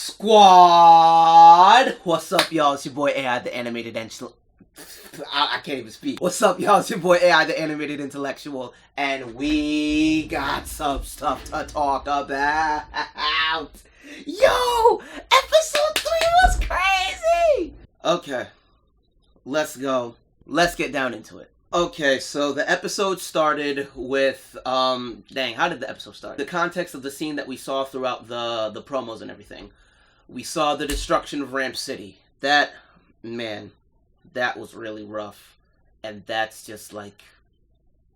Squad! What's up, y'all? It's your boy AI, the animated I can't even speak. What's up, y'all? It's your boy AI, the animated intellectual, and we got some stuff to talk about. Yo! Episode 3 was crazy! Okay. Let's go. Let's get down into it. Okay, so the episode started with, dang, how did the episode start? The context of the scene that we saw throughout the promos and everything. We saw the destruction of Ramp City. That, man, that was really rough. And that's just like,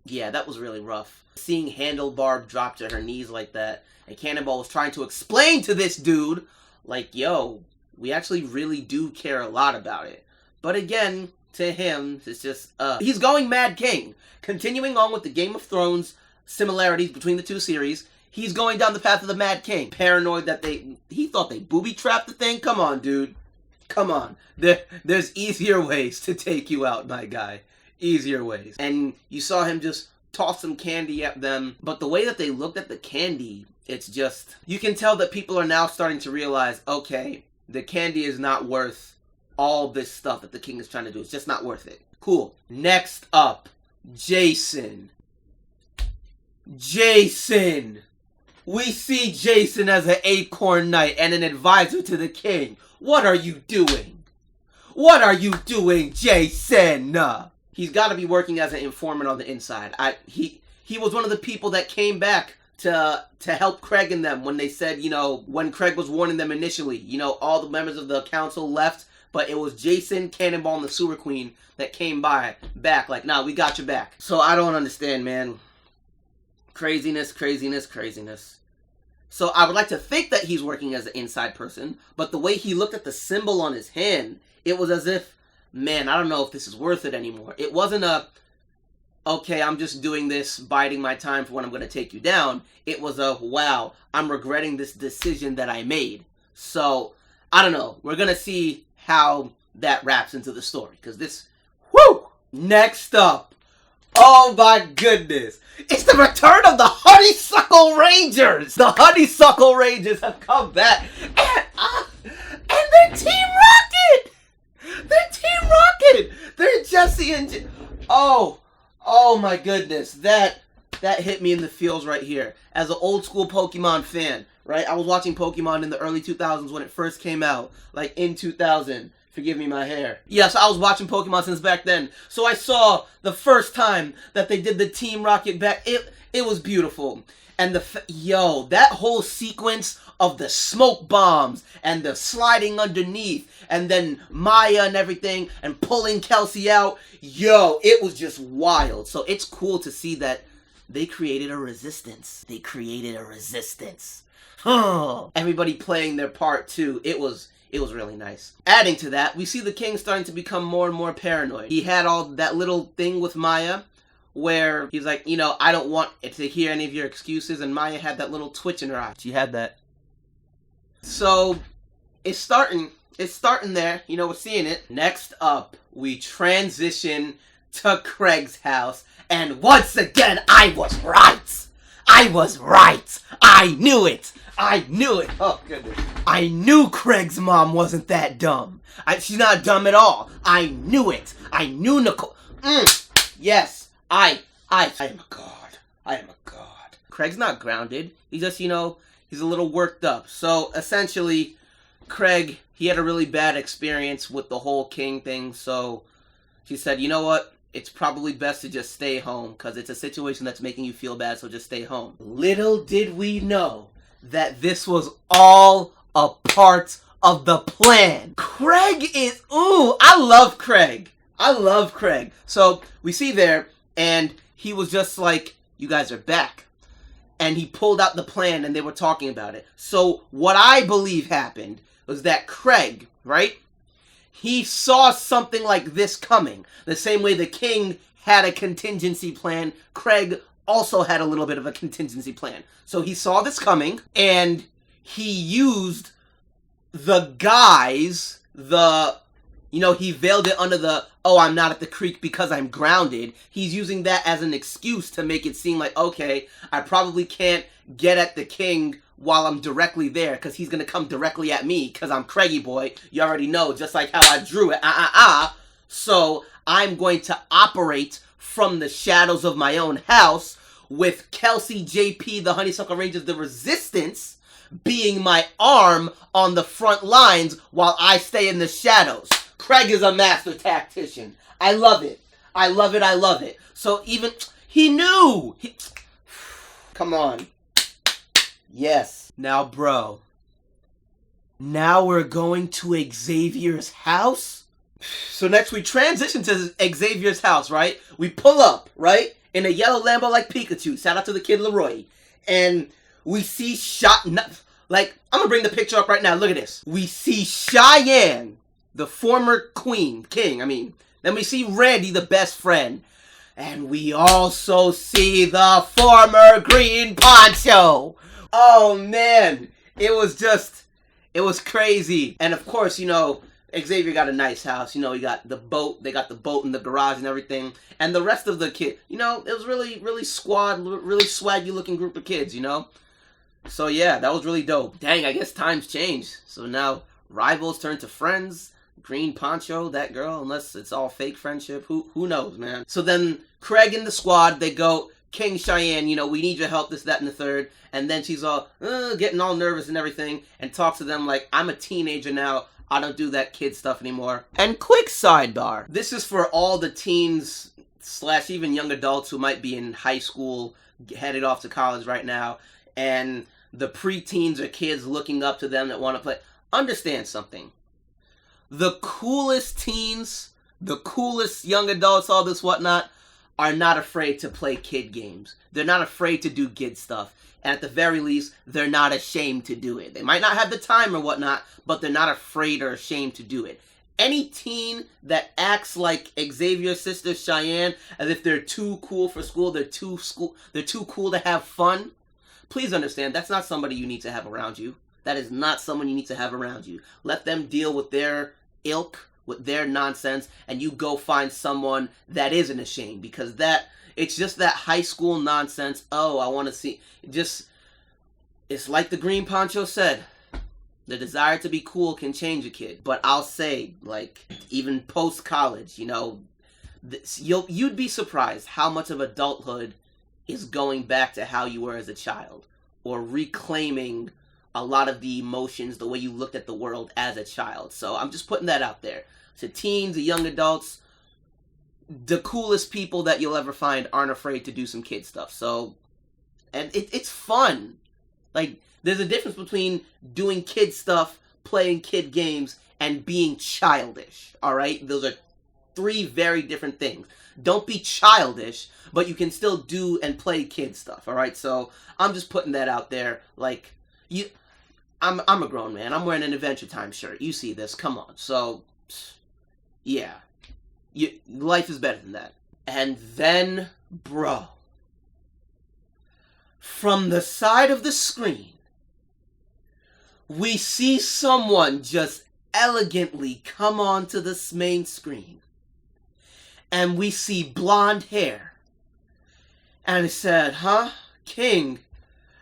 yeah, that was really rough. Seeing Handlebar drop to her knees like that, and Cannonball was trying to explain to this dude, like, yo, we actually really do care a lot about it. But again, to him, it's just, he's going Mad King. Continuing on with the Game of Thrones similarities between the two series, he's going down the path of the Mad King. Paranoid that he thought they booby-trapped the thing? Come on, dude. Come on. There's easier ways to take you out, my guy. Easier ways. And you saw him just toss some candy at them, but the way that they looked at the candy, it's just, you can tell that people are now starting to realize, okay, the candy is not worth all this stuff that the king is trying to do. It's just not worth it. Cool. Next up, Jason. Jason! We see Jason as an acorn knight and an advisor to the king. What are you doing? What are you doing, Jason? He's got to be working as an informant on the inside. He was one of the people that came back to help Craig and them when they said, you know, when Craig was warning them initially, you know, all the members of the council left, but it was Jason, Cannonball, and the Sewer Queen that came back, like, nah, we got your back. So I don't understand, man. Craziness, craziness, craziness. So I would like to think that he's working as an inside person, but the way he looked at the symbol on his hand, it was as if, man, I don't know if this is worth it anymore. It wasn't a, okay, I'm just doing this, biding my time for when I'm going to take you down. It was a, wow, I'm regretting this decision that I made. So, I don't know. We're going to see how that wraps into the story, because this, whoo! Next up, oh my goodness, it's the return of the Honeysuckle Rangers! The Honeysuckle Rangers have come back, and they're Team Rocket! They're Team Rocket! They're Jesse and oh my goodness, that hit me in the feels right here. As an old school Pokemon fan, right? I was watching Pokemon in the early 2000s when it first came out, like in 2000. Forgive me my hair. Yes, I was watching Pokemon since back then. So I saw the first time that they did the Team Rocket back. It was beautiful. And yo, that whole sequence of the smoke bombs and the sliding underneath and then Maya and everything and pulling Kelsey out. Yo, it was just wild. So it's cool to see that they created a resistance. They created a resistance. Everybody playing their part too. It was really nice. Adding to that, we see the king starting to become more and more paranoid. He had all that little thing with Maya where he's like, you know, I don't want to hear any of your excuses, and Maya had that little twitch in her eye. She had that. So, it's starting there. You know, we're seeing it. Next up, we transition to Craig's house, and once again, I was right! I was right! I knew it! I knew it! Oh, goodness. I knew Craig's mom wasn't that dumb. She's not dumb at all. I knew it. I knew Nicole. Yes. I am a god. I am a god. Craig's not grounded. He's just, you know, he's a little worked up. So, essentially, Craig, he had a really bad experience with the whole king thing. So, she said, you know what? It's probably best to just stay home because it's a situation that's making you feel bad, so just stay home. Little did we know that this was all a part of the plan. Craig is, ooh, I love Craig. I love Craig. So we see there, and he was just like, you guys are back. And he pulled out the plan, and they were talking about it. So what I believe happened was that Craig, right? He saw something like this coming. The same way the king had a contingency plan, Craig also had a little bit of a contingency plan. So he saw this coming, and he used the guise, you know, he veiled it under the, oh, I'm not at the creek because I'm grounded. He's using that as an excuse to make it seem like, okay, I probably can't get at the king while I'm directly there, because he's going to come directly at me, because I'm Craigie Boy. You already know, just like how I drew it. So I'm going to operate from the shadows of my own house, with Kelsey, JP, the Honeysuckle Rangers, the Resistance, being my arm on the front lines while I stay in the shadows. Craig is a master tactician. I love it. I love it. I love it. So even... He knew! Come on. Yes. Now, bro. Now we're going to Xavier's house? So next we transition to Xavier's house, right? We pull up, right? In a yellow Lambo like Pikachu. Shout out to the kid Leroy. And we see like, I'm gonna bring the picture up right now. Look at this. We see Cheyenne, the former king, I mean. Then we see Randy, the best friend. And we also see the former Green Poncho. Oh, man. It was crazy. And, of course, you know, Xavier got a nice house. You know, he got the boat. They got the boat in the garage and everything. And the rest of the kid, you know, it was really swaggy looking group of kids, you know. So, yeah, that was really dope. Dang, I guess times changed. So now rivals turn to friends. Green Poncho, that girl, unless it's all fake friendship. Who knows, man? So then Craig and the squad, they go, King Cheyenne, you know, we need your help, this, that, and the third. And then she's all, getting all nervous and everything, and talks to them like, I'm a teenager now. I don't do that kid stuff anymore. And quick sidebar. This is for all the teens / even young adults who might be in high school, headed off to college right now, and the preteens or kids looking up to them that want to play. Understand something. The coolest teens, the coolest young adults, all this whatnot, are not afraid to play kid games. They're not afraid to do kid stuff. And at the very least, they're not ashamed to do it. They might not have the time or whatnot, but they're not afraid or ashamed to do it. Any teen that acts like Xavier's sister Cheyenne, as if they're too cool for school, they're too cool to have fun, please understand, that's not somebody you need to have around you. That is not someone you need to have around you. Let them deal with their ilk, with their nonsense, and you go find someone that isn't ashamed, because it's just that high school nonsense. Oh, I want to see, it's like the Green Poncho said, the desire to be cool can change a kid. But I'll say, like, even post-college, you know, you'd be surprised how much of adulthood is going back to how you were as a child, or reclaiming a lot of the emotions, the way you looked at the world as a child. So I'm just putting that out there. To teens, to young adults, the coolest people that you'll ever find aren't afraid to do some kid stuff. So, and it's fun. Like, there's a difference between doing kid stuff, playing kid games, and being childish, alright? Those are 3 very different things. Don't be childish, but you can still do and play kid stuff, alright? So, I'm just putting that out there. Like, I'm a grown man. I'm wearing an Adventure Time shirt. You see this. Come on. So, yeah. Life is better than that. And then, bro, from the side of the screen, we see someone just elegantly come onto this main screen. And we see blonde hair. And it said, huh? King,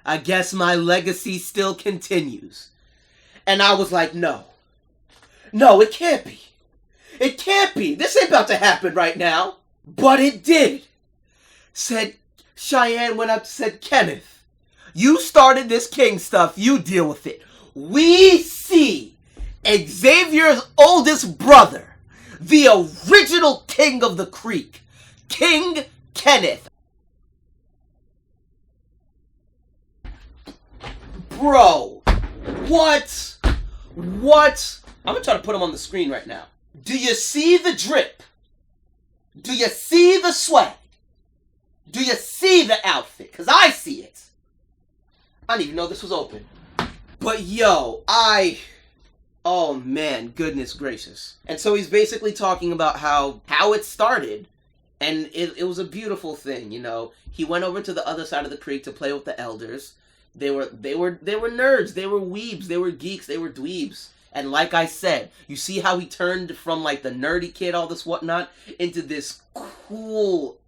I guess my legacy still continues. And I was like, no. No, it can't be. It can't be. This ain't about to happen right now. But it did. Cheyenne went up and said, Kenneth, you started this king stuff. You deal with it. We see Xavier's oldest brother, the original king of the creek, King Kenneth. Bro, what? I'm gonna try to put him on the screen right now. Do you see the drip? Do you see the swag? Do you see the outfit? Because I see it. I didn't even know this was open. But yo, oh man, goodness gracious. And so he's basically talking about how it started. And it was a beautiful thing, you know. He went over to the other side of the creek to play with the elders. They were nerds, they were weebs, they were geeks, they were dweebs. And like I said, you see how he turned from like the nerdy kid, all this whatnot, into this cool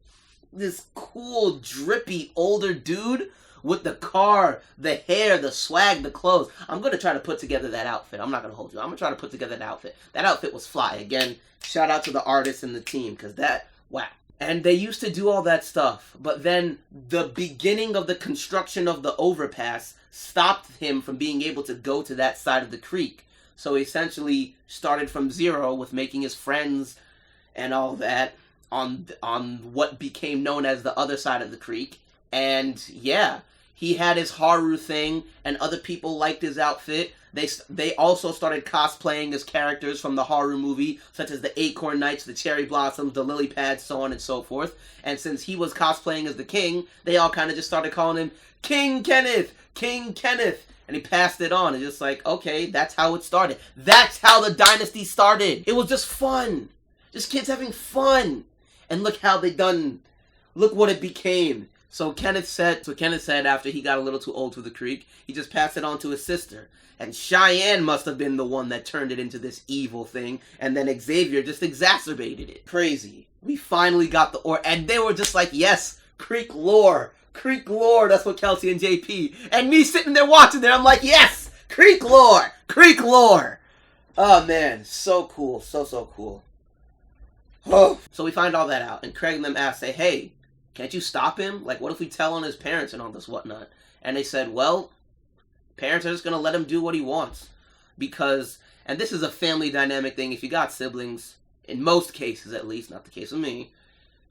drippy older dude with the car, the hair, the swag, the clothes. I'm going to try to put together that outfit. I'm not going to hold you. I'm going to try to put together that outfit. That outfit was fly. Again, shout out to the artists and the team, because that, wow. And they used to do all that stuff, but then the beginning of the construction of the overpass stopped him from being able to go to that side of the creek. So he essentially started from zero with making his friends and all that on what became known as the other side of the creek. And yeah, he had his Haru thing, and other people liked his outfit. They also started cosplaying as characters from the Haru movie, such as the Acorn Knights, the Cherry Blossoms, the Lily Pads, so on and so forth. And since he was cosplaying as the king, they all kind of just started calling him King Kenneth, King Kenneth. And he passed it on. And just like, okay, that's how it started. That's how the dynasty started. It was just fun. Just kids having fun. And look how they done. Look what it became. So Kenneth said after he got a little too old for the creek, he just passed it on to his sister. And Cheyenne must have been the one that turned it into this evil thing. And then Xavier just exacerbated it. Crazy. We finally got the and they were just like, yes, Creek lore. Creek lore. That's what Kelsey and JP. And me sitting there watching there, I'm like, yes, Creek lore. Creek lore. Oh, man. So cool. So cool. Oh. So we find all that out. And Craig and them asked, say, hey, can't you stop him? Like, what if we tell on his parents and all this whatnot? And they said, well, parents are just going to let him do what he wants. Because, and this is a family dynamic thing, if you got siblings, in most cases at least, not the case with me,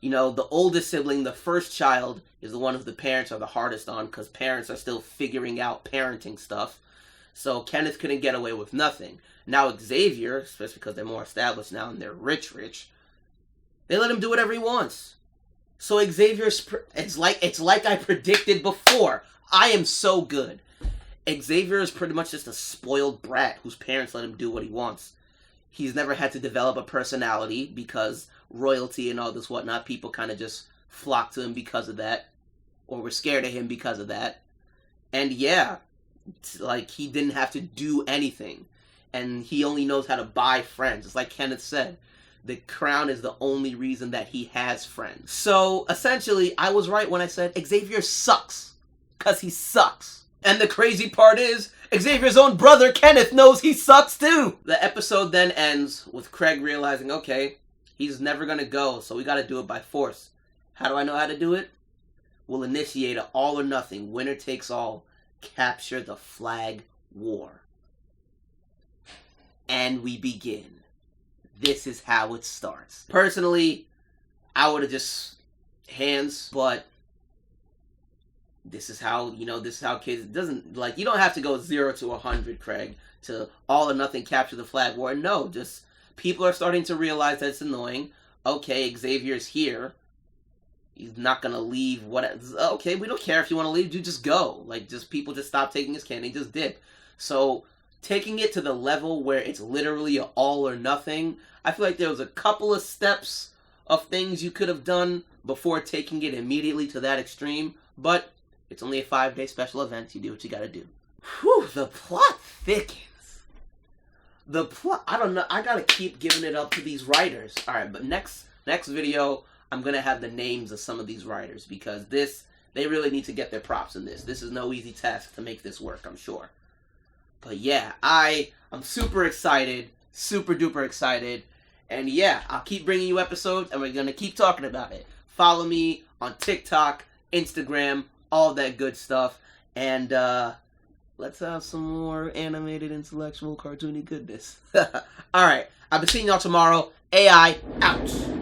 you know, the oldest sibling, the first child, is the one who the parents are the hardest on, because parents are still figuring out parenting stuff. So Kenneth couldn't get away with nothing. Now Xavier, especially because they're more established now and they're rich, they let him do whatever he wants. So Xavier's, it's like I predicted before. I am so good. Xavier is pretty much just a spoiled brat whose parents let him do what he wants. He's never had to develop a personality because royalty and all this whatnot, people kind of just flocked to him because of that, or were scared of him because of that. And yeah, it's like he didn't have to do anything. And he only knows how to buy friends. It's like Kenneth said. The crown is the only reason that he has friends. So, essentially, I was right when I said Xavier sucks. Because he sucks. And the crazy part is, Xavier's own brother, Kenneth, knows he sucks too! The episode then ends with Craig realizing, okay, he's never gonna go, so we gotta do it by force. How do I know how to do it? We'll initiate an all or nothing, winner takes all, capture the flag war. And we begin. This is how it starts. Personally, I would have just hands, but this is how, this is how kids, it doesn't, like, you don't have to go 0 to 100, Craig, to all or nothing capture the flag war. No, just, people are starting to realize that it's annoying. Okay, Xavier's here. He's not gonna leave, okay, we don't care if you want to leave, you just go. Like, people just stop taking his candy, just dip. So, taking it to the level where it's literally an all or nothing, I feel like there was a couple of steps of things you could have done before taking it immediately to that extreme, but it's only a 5-day special event. You do what you gotta do. Whew, the plot thickens. The plot, I don't know, I gotta keep giving it up to these writers. Alright, but next video, I'm gonna have the names of some of these writers, because they really need to get their props in this. This is no easy task to make this work, I'm sure. But yeah, I'm super excited, super duper excited, and yeah, I'll keep bringing you episodes, and we're gonna keep talking about it. Follow me on TikTok, Instagram, all that good stuff, and let's have some more animated, intellectual, cartoony goodness. Alright, I'll be seeing y'all tomorrow. AI out.